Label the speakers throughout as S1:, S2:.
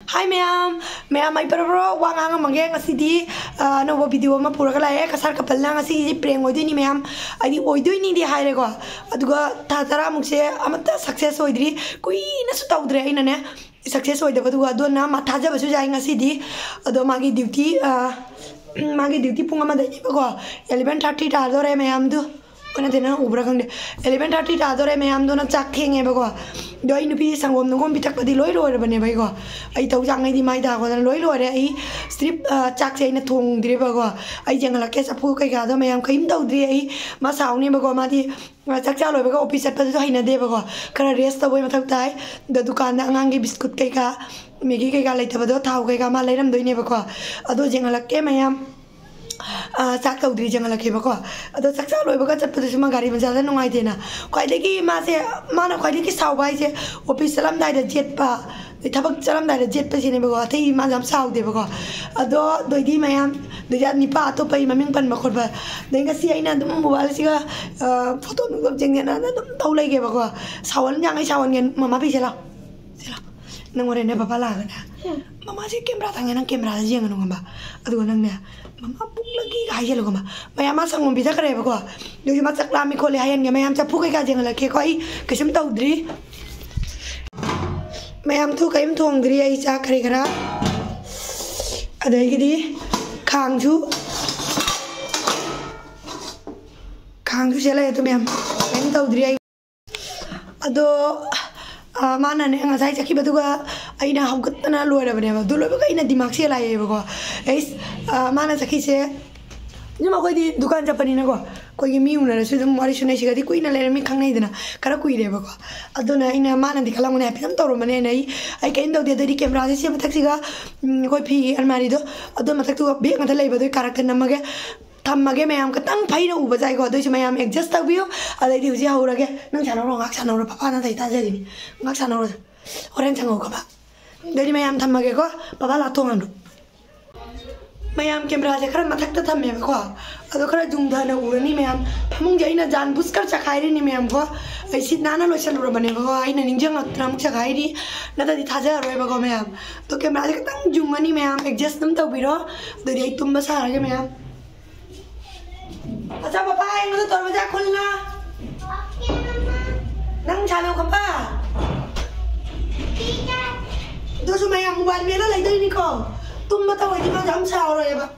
S1: Hai ma'am, ay pero wangang mangge ngasi di no video ma pura kala kasar kapal na ngasi prank oidoi ni ma'am adi oidoi ni di haire ko aduga tara mukse amata success oidri kui na su taudre ina ne success oida baduga do na ma thaja basu jai ngasi di ado magi duty pung ama dai ko 11:30 ta dore ma'am du kena tena ubra khang de 11:30 ta dore ma'am do na chak thenge ba ko doi nupi sangom nungom bitak padi loi loi bane bai ko ai tau jang ai di mai da ko loi loi re ai strip chak se na thong dire ba ko ai jangala ke sapu kai ga do mayam kaim tau dire ai ma saung ni ba ko ma di chak cha loi ba ko office pa do haina de ba ko kara rest ta boi ma thak tai da dukan da angang gi biscuit kai ka megi kai ga lai ta ba do thau kai ga ma lai ram doi ne ba ko ado jangala ke mayam chak tau diri jangan lagi bako, atau chak chak loi bako cepat tu cuma gari menjalan nungai dena, kau ada ki masih mana kau ada ki sawbai je, office salam dah ada jet pa, thabak salam dah ada jet pa sini bako, tapi macam saw de bako, atau doi di mayam, doi jat nipa atau pai maming pan bako ba, dengan si aina tu mobile sih ka foto nunggu jengnya na tahu lagi bako, sawan jangan sawan gen mama pi sila, nangore ne papa lah kan, mama sih kamera tangan kamera aja yang nunggu ba, aduh nangnya. Mama puk lagi kaya loh mama, mayam asang mau bisa kere bako, jadi macam lami kole hayan ya mayam capu kaya jangan lagi koi kesim tahu diri, mayam tu kaim tuang diri ay cak kere kera, ada lagi di kangju siapa itu mayam tahu diri ay, aduh mana nih nggak saya cakap betul gak, aina haukat tanah luar apa nih, dulu apa aina dimak sih lah ya bako, mana cakap sih, ni mah kau di dukaan Japanin aku, kau ini miuna, sudah mau arishunai sih kadi kau ina lera mi kang naik dana, karena kau ini bako, aduh na ina mana di kalang mana api tahu mana ina ai kain tahu dia dari kamera sih siapa tak sih kau pi almari do, aduh mata tu biar nggak terlalu betul karakter nama ke Tamage mayam katang pai na uba jai ko doi mayam adjust tak bio ada di uji haura ke nang channel ngak channel papa na tai ta jadi ni ngak channel orang channel ko ba dari mayam tamage ko papa la tongan mayam kamera je kharan mathak ta thamme ko ado khara jungda na urani mayam phamung jai na jan buskar chakai ni mayam ko ai sit nana lo chal ro bane ko ai na ningjang atram chakai ri na ta di thaja ro ba ko mayam to kamera je katang jungani mayam adjust nam ta biro dari ai tumba sa ra ke mayam अच्छा पापा आएंगे तो दरवाजा खोलना नंग चालो कपा ठीक है दोस्तों मैं मोबाइल में ना ले दो इनको तुम बताओ इतनी बार हम साव रहे हैं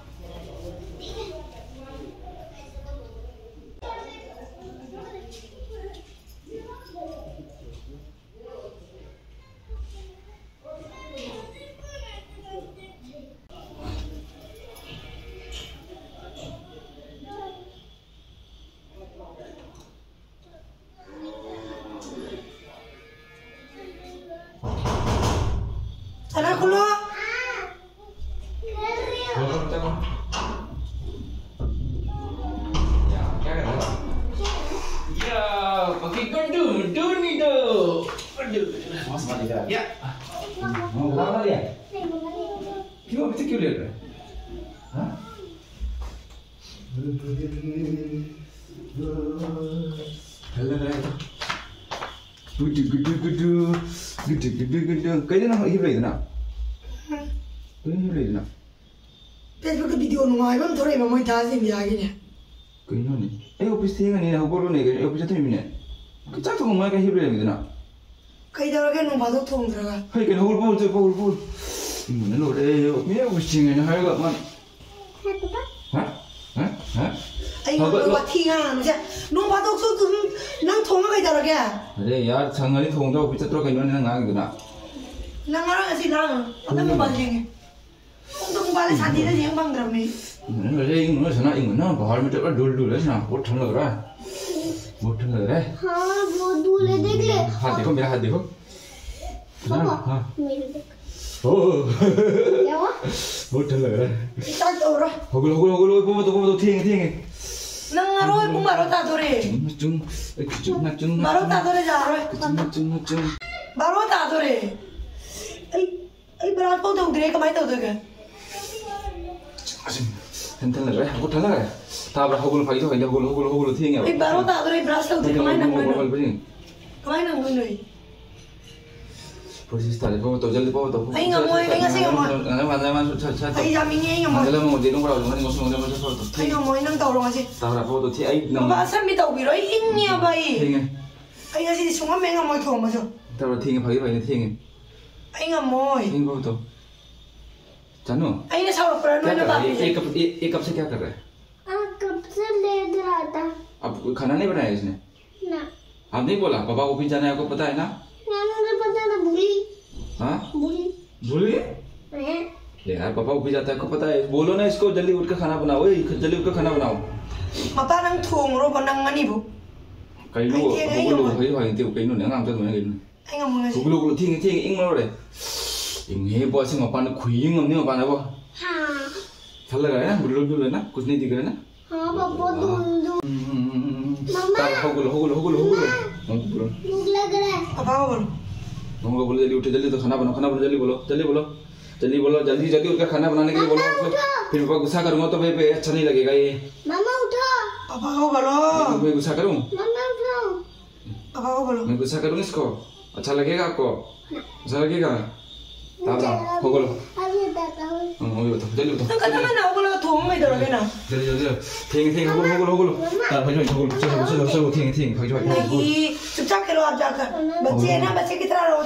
S1: Sana keluar.
S2: Ya, pakai gandu ni tu. Aduh, mas mari dah. Ya. Mau apa dia? Cuma betul kau lihat. Hah? Gudu. Kayaknya nak hibrid na. Kayaknya hibrid na.
S1: Facebook video nungai bang thore mamoi thasin dia gini.
S2: Kayaknya ni. Office tiang ni, aku baru ni. Office tu ni mana? Kita tu ngomong kan hibrid ni na.
S1: Kayak dah lagi nunggu batu thong teraka.
S2: Hai kan hul. Mana lo deh? Ni office tiang ni hai kat mana? Hah?
S1: Ay nunggu tiang macam nunggu batu tu nang thong kayak dah lagi.
S2: Ada ya, sangat ni thong dah office tu kan mana nang gitu na.
S1: Nang orang sih nang, apa mobile ni? Untuk mobile sandi dah yang bang drum ni.
S2: Mana ada yang mana sana yang mana bahar macam apa dul sana, बहुत ठंड लग रहा है.
S3: हाँ बहुत दूर है देख ले.
S2: हाथ देखो मेरा हाथ देखो.
S3: पापा
S2: हाँ.
S3: मेरे देख.
S2: ओह.
S3: क्या हुआ?
S2: बहुत ठंड लग रहा है.
S1: Start orang.
S2: होगल को थिएंगे.
S1: Nang ngaroy pun baru tak dore.
S2: Cung.
S1: Baru tak dore jaroy.
S2: Cung.
S1: Baru tak dore. Ay berat pun tahu dore kemana tahu dore.
S2: Asyik. Tenang lagi. Aku tenang lagi. Tapi hogul pagi tu kan hogul thieng ya.
S1: Baru tak dore beras tahu dore kemana nang.
S2: Kemana nang?
S1: Kemana nang?
S2: Proses tadi bawa tu jadi bawa tu.
S1: Ay nggak mau, ay nggak sih nggak mau.
S2: Mana mana chat.
S1: Ay jaminnya ay nggak mau.
S2: Ada mau jadi orang mana ngomong ngomong macam tu.
S1: Ay nggak mau, ay nang tahu orang sih.
S2: Tahu apa tu ti ay nama.
S1: Bapak asal minta ubiro, ay ini apa ay?
S2: Tinggi.
S1: Ay nggak sih semua mengang mau tuh macam.
S2: Tahu tinggi pagi tinggi.
S1: Ay nggak mau.
S2: Tinggi bawa tu. Janu.
S1: Ay nggak salah pernah
S2: क्या
S1: nanya
S2: कर रहा है?
S1: bapak.
S2: ये कब से क्या कर रहा है?
S3: कब से ले रहा था
S2: अब खाना नहीं बनाया इसने?
S3: ना
S2: आप नहीं बोला पापा ऑफिस जाना है आपको पता है ना?
S3: मुझे पता था भूली
S2: हाँ?
S3: भूली
S2: भूल गए? यार पापा ऑफिस जाता है आपको पता है बोलो ना इसको जल्दी उठ कर खाना बनाओ जल्दी उठ कर खाना बनाओ
S1: Bapak nang tuang ro nang ngani bu.
S2: कहीं लो वो कहीं भाई ते कहीं नो नंगा हम तो कहीं no
S1: Ay nggak mau nggak sih.
S2: वो लोग ting ing लो रे ing हे बॉस में पान खुइंग हमने पान वो
S3: हाँ
S2: चल लगा है ना बुल ना कुछ नहीं दिख रहा ना
S3: हाँ पापा दूध मम्मा
S2: होगलो
S3: भूख लग रहा है
S1: Apa kau bol?
S2: मम्मा बोलो जल्दी उठो जल्दी तो खाना बनाओ जल्दी बोलो जल्दी उठ कर खाना बनाने के लिए बोलो फिर पापा गुस्सा करूंगा तो भाई अच्छा नहीं लगेगा ये
S3: मम्मा उठो
S1: Apa kau bolo?
S2: मैं गुस्सा करूं
S3: मम्मा उठो
S1: Apa kau bolo?
S2: मैं गुस्सा करूं इसको अच्छा लगेगा आपको अच्छा लगेगा हो गलो
S3: अभी बताता हूँ
S2: अभी बताओ जल्दी बताओ
S1: Nang kata mana aku kalau tuang mai dulu kena.
S2: जल्दी ting हो गलो भाई चलो ting भाई
S1: नहीं चुपचाप खेलो आप जाकर बच्चे है ना बच्चे की तरह रहो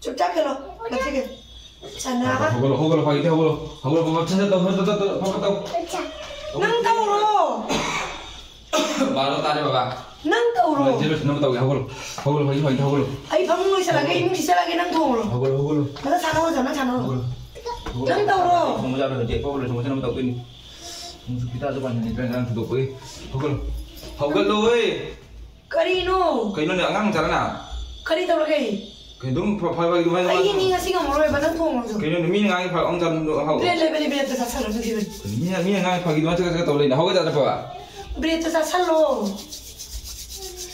S1: चुपचाप खेलो बच्चे के चना
S2: हो गलो भाई हो गलो पापा अच्छा तो
S3: अच्छा
S1: nang tahu ro
S2: बारो तारे बाबा
S1: nang tahu ro
S2: जल्दी सुनो बताओ हो गलो भाई हो गलो
S1: ay pang mo isa lagi imong isa lagi nang tuang ro
S2: हो गलो
S1: mata sana ro nang tahu ro
S2: Kamu jangan kerja apa boleh semua tahu ini. Musuh kita tu banyak ni kan tu doi. Hogol doi.
S1: kari no
S2: Kain ni angang cara na.
S1: kari tahu lagi
S2: Kain tu phai phai tu mai.
S1: ay ini nga singa mo ro ba nang tuang ro
S2: Kain ni min ngai phai ong jan hau.
S1: beli tu sa salo tu sih
S2: Min ngai phai tu macam kata tahu ni. Hogol dah apa?
S1: beli tu sa salo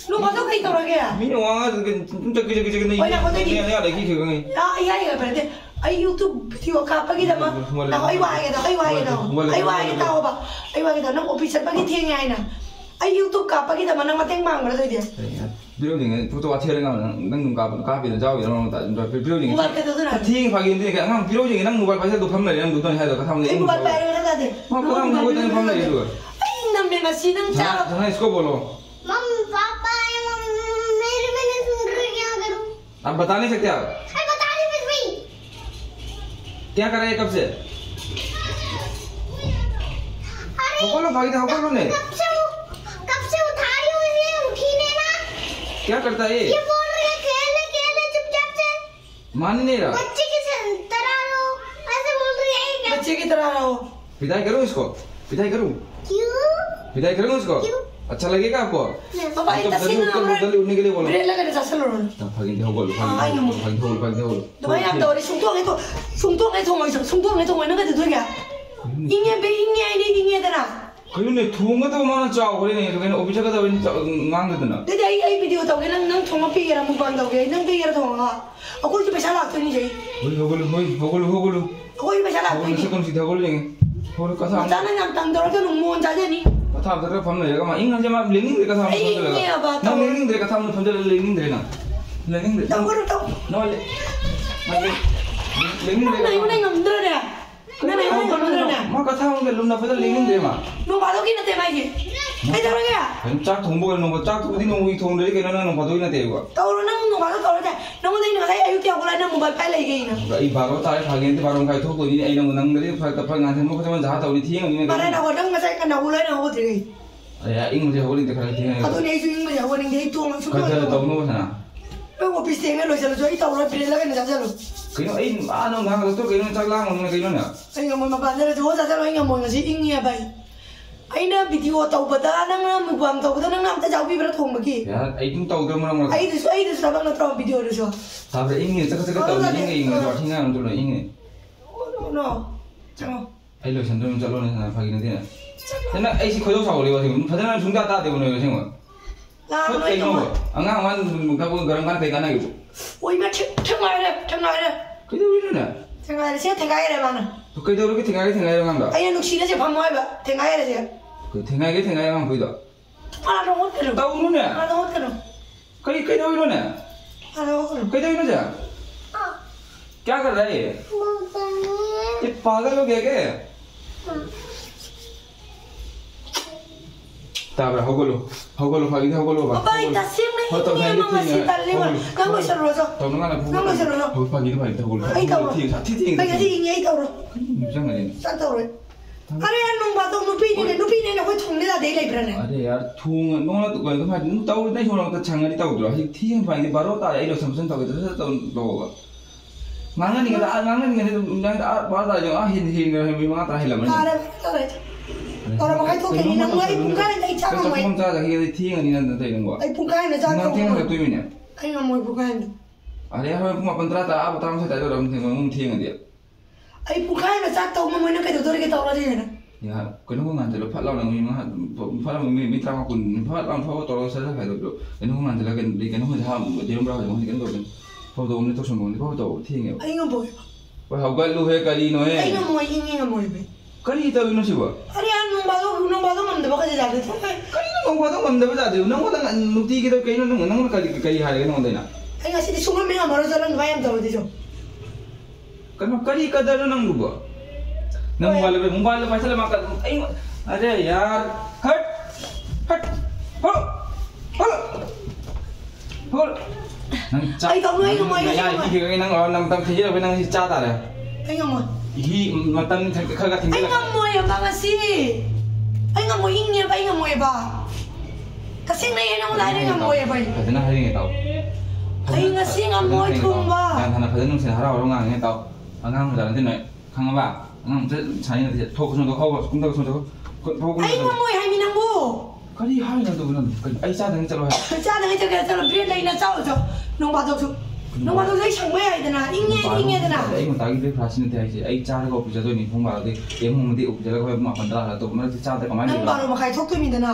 S1: lu kau kari tahu lagi ya
S2: Min wang tu kerja ni. Ni ada kiki ni.
S1: ay berarti ay YouTube video ka pagi dama ako ay wahe daw ba ay wahe daw nang officer pagi thieng ay na ay YouTube ka pagi dama nang mateng mang ra dia
S2: Biru ni foto athir ngang nang ka bi da jauh yang ta biru ni.
S1: mobile ka to na
S2: Ting pagi ni kan ngang biru ni nang mobile pasal tu pham lai nang tu ton hai da ka tham ni.
S1: ay mobile pa ra de
S2: Ma ko nang ko tan pham lai tu.
S1: ay nam me masi nang cha
S2: Jangan इसको बोलो.
S3: Mummy papa मेरे मैंने सुन रहे क्या करूँ
S2: आप बता नहीं सकते आप
S3: अरे बता रही फिर भी
S2: क्या कर रहे हैं कब से
S3: अरे
S2: होगलो भाई था होगलो ने
S3: कब से उठा रही हूँ इसे उठी ने ना
S2: क्या करता है
S3: ये बोल रही है खेले चुपचाप से
S2: मान नहीं रहा
S3: बच्चे की तरह रहो ऐसे बोल रही है क्या
S1: बच्चे की तरह रहो
S2: विदाई करूं इसको विदाई करूं
S3: क्यों
S2: विदाई करूं इसको
S3: क्यों?
S2: अच्छा लगेगा आपको
S1: बाबा
S2: तो
S1: इतना सीन
S2: जल्दी उठने के लिए बोलो
S1: ब्रेक लगा sa salo ro
S2: भागी होगलो
S1: Ay, no.
S2: भागी होगलो
S1: Diba yan daw, sungtuang ito nga nang katutuwa ka. Ingay na.
S2: 그리고 내 동가 더 많아 짜고 그러네 그냥 오비자가 더 망가드나
S1: Dede ay video daw kaya nang tunga pigera mo bang daw kaya nang pigera tunga. Ako yung pesa lahat ni Jay.
S2: 호글로
S1: Ako yung pesa lahat
S2: 호글로
S1: ni.
S2: 조금씩 더 걸리게 호글 가서
S1: Sana nang tangdor ka nung muon dyan ni.
S2: 다 들어 보면 얘가 막 잉하지 막 랭닝 들어가 사람
S1: Ay,
S2: 손들어가
S1: ingay ba?
S2: 나 랭닝 들어가 사람 손들 랭닝 들어가 랭닝 들어가
S1: Taw ko taw.
S2: 너 랭닝
S1: Nang
S2: 들어가
S1: na yung ngamdra na. Nang na yung ngamdra na.
S2: 막 가서 하는 게 룸나 보다 랭닝 들어가
S1: Nung bato kinate may Jay. Ay taw kaya.
S2: 짝 동복을 놓고 짝 어디 놓고 이 동들이 걔는 바도이나 되고
S1: Taw nang nung bato taw na. Nung mo tayo nakasay ayuti ako lang ng mobile pa lay gay na.
S2: 이 바로 딸 가게인데 바로 가이 토고 이 애는 문항들이 팔 나한테 먹고 좀 자다 우리 뒤에 오는
S1: Para na ako nang masay ka na ulay na ako dire.
S2: 야 잉무제 호린데 그래 뒤에
S1: Ato ni isu yung mo ako ning day tuang
S2: 그래서
S1: suko.
S2: 너무 sana
S1: Pero mo piste nga lo sa lo itaw lo pili lang na sa lo.
S2: 그냥 이 아는 나가 또 그냥 짝랑 오는 게 이러냐
S1: Ay nga mo mabanda na jo sa lo nga mo nga si ingya bay. Ay na video taw bata nang na mugwang taw bata nang na ta jaw bi bra thong magi.
S2: 야 이좀 떠오르면 뭐
S1: Ay dis sabang na traw video ro so.
S2: 다들 잉이 저거 떠오르는 잉이 저 생각은 또 잉이
S1: No. Chamo.
S2: 아이로 전좀 잘로는 사람 파기는 되나 내가 아이시 거저 사고 그래 지금 파전을 중다 다 되고 너 생각
S1: La
S2: 첫
S1: no
S2: 때는
S1: ito.
S2: 뭐 안강만 가고 그런 거 되가 나고
S1: Uy ma thangay na.
S2: 그게 우리는
S1: Thangay na siya thangay na man.
S2: 또 그게 우리 생각이 간다
S1: Ay no sila siya pamoy ba. Thangay na siya.
S2: 그 생각이 보이다
S1: Ala ro ka no.
S2: 떠오르네
S1: Ala ro ka no.
S2: 그게 우리는 कैसे इन्हों जा क्या कर रहा है ये पागल हो गया क्या ताबरा होगलो फागी होगलो बा
S1: Apa ita sim na ini mama si talle ma nang ko sero so
S2: तो नंगा ना
S1: nang ko sero so
S2: हो फागी तो भाई होगलो
S1: ai tahu
S2: ठीक
S1: ai kasi inge ai tahu
S2: jangan ini
S1: sa tahu अरे यार नंग बातों नुपी ने कोई थोंने दा दे ले ब्रने
S2: अरे यार थूंग नोंग ना तो कोई तो भाई नु ताऊ नहीं छोड़ो तो छंगा नहीं ताऊ दो ही ठीक भाई ने बारो ता ये लो समझन ताऊ तो लोग ngangan ni nang बात आ जो हिन हिन में माता है लमन
S1: अरे orang makai tu kini nang ai pungkai na icha
S2: तो
S1: ngamoi
S2: कौन सा जगह ये ठीक नहीं ना तो इनको
S1: ai pungkai na cha
S2: नंग ठीक है तो इन्हें
S1: ai ngamoi pungkai na
S2: अरे यार मैं पंद्रह ता आप बताओ से ताऊ रम ठीक है दिया
S1: ai pungkai na cha tau mo na kai tu tori ke tau la je na
S2: ya kena ko ngan jelo phatlaw nang mi ma phatlaw mi tra ma kun phatlaw phaw to sa sa khai do kena ko ngan jelo ken di kena ko ha de bra ho kena ko phaw do ni to son ni phaw to thi nge
S1: ai ngamoi
S2: ba ha ga lu he kali no
S1: ai
S2: he
S1: ngamoi inge ngamoi be
S2: kali ta no si ba
S1: अरे यार नंग बातों मन दबा के जाते थे
S2: kali no ko to ngam da ba ja nang ko nang nu ti ki do kai no nang kali ha ga no dai na
S1: ai ngasih di sungai menga maro jalan bayam tahu di so
S2: kan kali ka da nang lu ba nang mobile pa sala makan ai अरे यार हट हट हो हो हो nang cha
S1: ai tahu ai ngamoi
S2: ya ki ki nang tam thi ra nang cha ta ra
S1: ai ngamoi
S2: hi matan khaga
S1: ai
S2: thingla
S1: ngamoi ba ngasih ai ngamoi inge ba ai ngamoi ba kasing na yan ang wala rin ngamoi ba
S2: fazana hari nge tau
S1: ai ngasih ngamoi thung ba
S2: dan thana fazana nung se hara ro nga nge tau angang jalan tin noi khang ba angang se chani na thok so do khaw kum da so do thok
S1: ai ngamoi hai minang bu
S2: kali hai na do na ai cha dang chalo hai
S1: cha dang cha cha lo pin dai na chao cho nong ba do nong ba do dai chang mai ai da na inge da na
S2: ai mo ta gi de prasin te ai se ai cha ko pu ja do ni phong ba de em mo de up ja ko ma pan da la to ma cha da ka ma ni
S1: nang ba ro ma kai thok tu min da na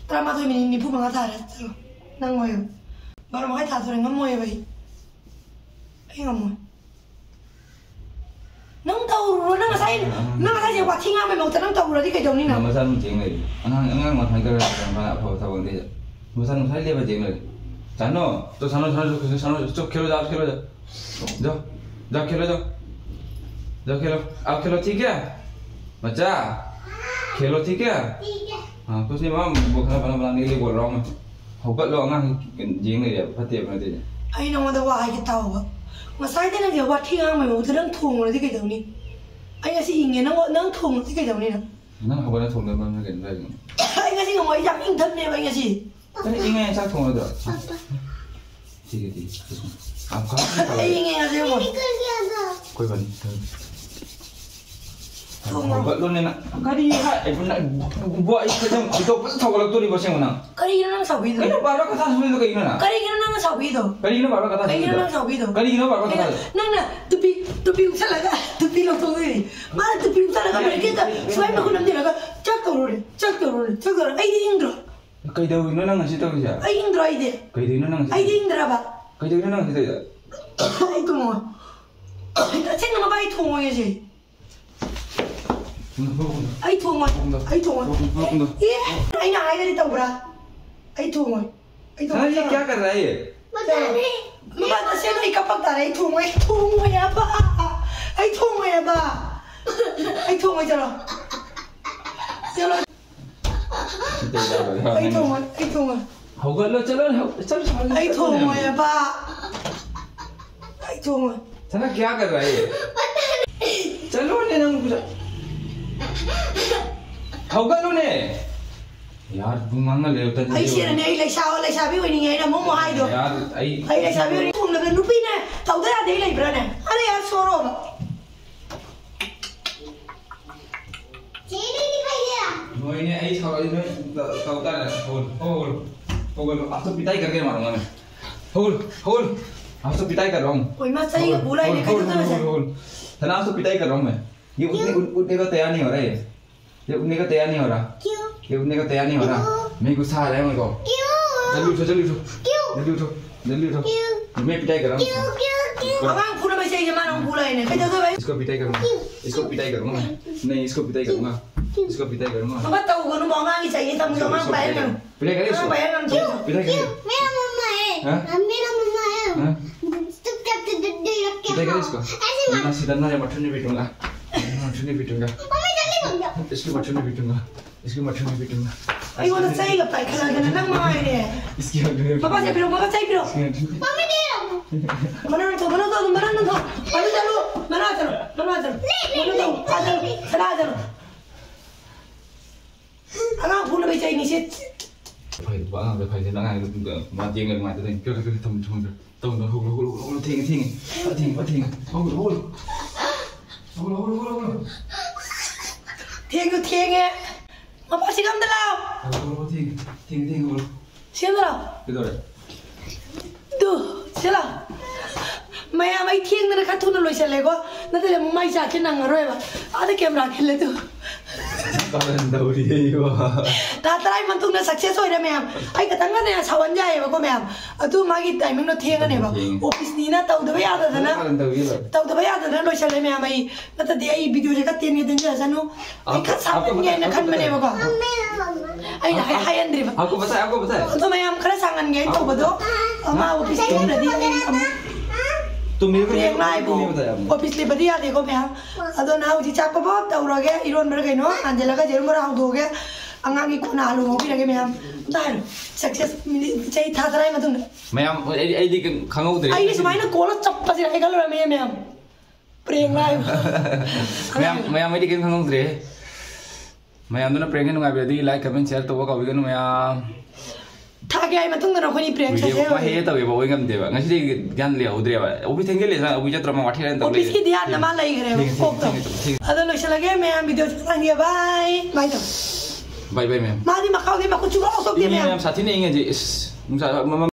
S1: tra ma tu min ni pu ma ta ra chalo nang moi ba ro ma kai tha so ngamoi ba ai ngamoi nang tau ro nang sai je wa thing a mai mo ta nang tau ro di kai dong ni na
S2: ma san jing le angang ma thai ka ra ma pho ta bon de ma san sai le ba jing le जानो तो सानो चुप खेलो जा खेलो आप खेलो ठीक है बच्चा खेलो ठीक है हाँ कुछ नहीं माम वो खाना बनाने के लिए बोल रहा हूँ मैं होगा लो अंगा जिंग ले फटे अपने दे
S1: ai nang wada wa ai ki tau ba ngasai de nang je wa thi ang mai mo ta nang thong lo di kai dong ni ai ngasi inge nang thong di kai dong ni na
S2: ना होगा ना थोड़ा बना के नहीं
S1: ai ngasi ngamoi jak ing thap ne ba ngasi
S2: अरे इंगे ऐसा थोड़ा दो ठीक है आप खा
S1: ai inge ngasi mo
S3: निकल गया था
S2: कोई बात नहीं होगा लो ने ना करी है अपना वो इसके जम तो थोड़ा लग तो नहीं बसे होना
S1: kari gi nang sau bi do
S2: कहीं बारह कथा सुन लो कहीं ना
S1: kari gi nang sau bi do
S2: कहीं ना बारह कथा
S1: kari gi nang sau bi do
S2: कहीं ना बारह कथा
S1: nang na tupi usah laga tupi lo to ni ma tupi usah laga ba ke ta suai ma ko nam ni laga chak to ro ai di indro
S2: कहीं तो इन्होंने ना नशी तो क्या
S1: ai indro ai de
S2: कहीं तो इन्होंने
S1: ai di indra ba
S2: कहीं तो इन्होंने नशी तो क्या
S1: ai tu mo ta chen ma ba ai tu mo ye ji ai tu mo ai na ai de tau bra ai tu mo
S2: sir ये क्या कर रहा है ये
S3: पता नहीं
S1: ma ta se ai kapak ta ai tu mo ya ba ai tu mo ya ba ai tu mo chalo chalo ai tu mo
S2: होगा लो चलो चल
S1: ai tu mo ya ba ai tu mo
S2: sir क्या कर रहा है ये चलो ने ना कुछ होगा लो ने यार तुम मांगा ले उतर
S1: ai sia ne ai lai sa bi ni ngai na mo hai do
S2: यार आई
S1: ai lai sa bi ni kum na nu pi na tau da de lai bra na ale ya soro ba
S3: चेहरे दिखाई दे रहा
S2: मोई ने आई सारा इधर कौता है होगा लो आप तो पिटाई करके मारूंगा मैं होगा आप तो पिटाई कर रहा हूँ
S1: oi ma sai ga bulai ne kai to na sa
S2: तना आप तो पिटाई कर रहा हूँ मैं ये उठने का तैयार नहीं हो रहा है ये उठने का तैयार नहीं हो रहा
S3: क्यों
S2: ये उठने का तैयार नहीं हो रहा मैं गुस्सा आ रहा है मेरे को
S3: क्यों
S2: जल्दी उठो
S3: क्यों
S2: जल्दी उठो मैं पिटाई कर रहा हूँ
S3: क्यों
S1: abang pura ba sai ma nang bulai ne kai to ba
S2: इसको पिटाई करूँगा मैं नहीं इसको पिटाई करूँगा
S1: ba tau ga nu mo ngang ni sai tam ga mang bai na
S2: पिटाई करें इसको
S1: bai na
S2: पिटाई करें
S3: मेरा मम्मा है मेरा मम्मा है चुपचाप से डंडे रख के
S2: kita guys ko
S3: ऐसे मत
S2: nasi dan nari machun ni bitunga
S3: mummy जल्दी भाग जाओ
S2: इसकी machun ni bitunga
S1: Ay, wala say ka pa. Kaya ka na nang mga ini.
S2: इसकी
S1: Papa, say pero, papa, say pero.
S3: Mummy दे रहा हूं
S1: Mana to. Mana jalo. Mana jalo. Sana jalo. Ana pula baca ini sih.
S2: phải bang phải thế nào mà tiếng người ngoài tới cái tông nó hùng thiên
S1: Thiêng nghe. Papa sih kamu dalam.
S2: thiên
S1: Siapa dalam?
S2: cái rồi
S1: Tuh, siapa? Maya mai thiêng na ka thuna loi sale ko. Na tele mai ja ke nang roi ba. Ada camera khele tu.
S2: kalian tahu dia
S1: Ta tarai man tung na success hoy re ma'am. Ai ka tanga ne sawan ja ba ko ma'am. Atu magi timing no thiêng ne ba. Office ni na tau da ya da na.
S2: kalian tahu dia
S1: Tau da ya da loi sale ma'am ai. Na ta dia ai video je ka ten ye den ja sanu. Ai ka sa ne na kan mane ba ko.
S3: मेरा मम्मा
S1: Ai na hai andri ba.
S2: aku betul
S1: Atu ma'am kara sangan ngai to ba do. Ma office ni na di
S2: tuh mirip
S1: Yang lain bu, office ni beri ada ko ma'am. Ado na uji cakap apa, tahu lagi iron berkai no, anjela ka jerum berang tu ke, angang ikut na alu ngopi lagi ma'am. Dah, sukses cai thadarai matung.
S2: ma'am ai di khangau dari
S1: Ai ni semua ini kolot cepat sih, ai kalau ramai ma'am. Preng lain.
S2: ma'am ai di khangau dari ma'am tu na prank kan ngai berarti like comment share tu kau bikin ma'am
S1: Thak ai matung na kau ni preng saja.
S2: video mah he tahu bawa ingam deba ngasih di gan lihat udah ya office tinggal lihat office jatuh rumah wakil yang tahu
S1: Office ki dia nama lagi kere. Ado lo lagi ma'am video cakap dia bye. Bye tu.
S2: bye ma'am
S1: Madi makau dia makau juga osok dia ma'am.
S2: ma'am saat ini ingin je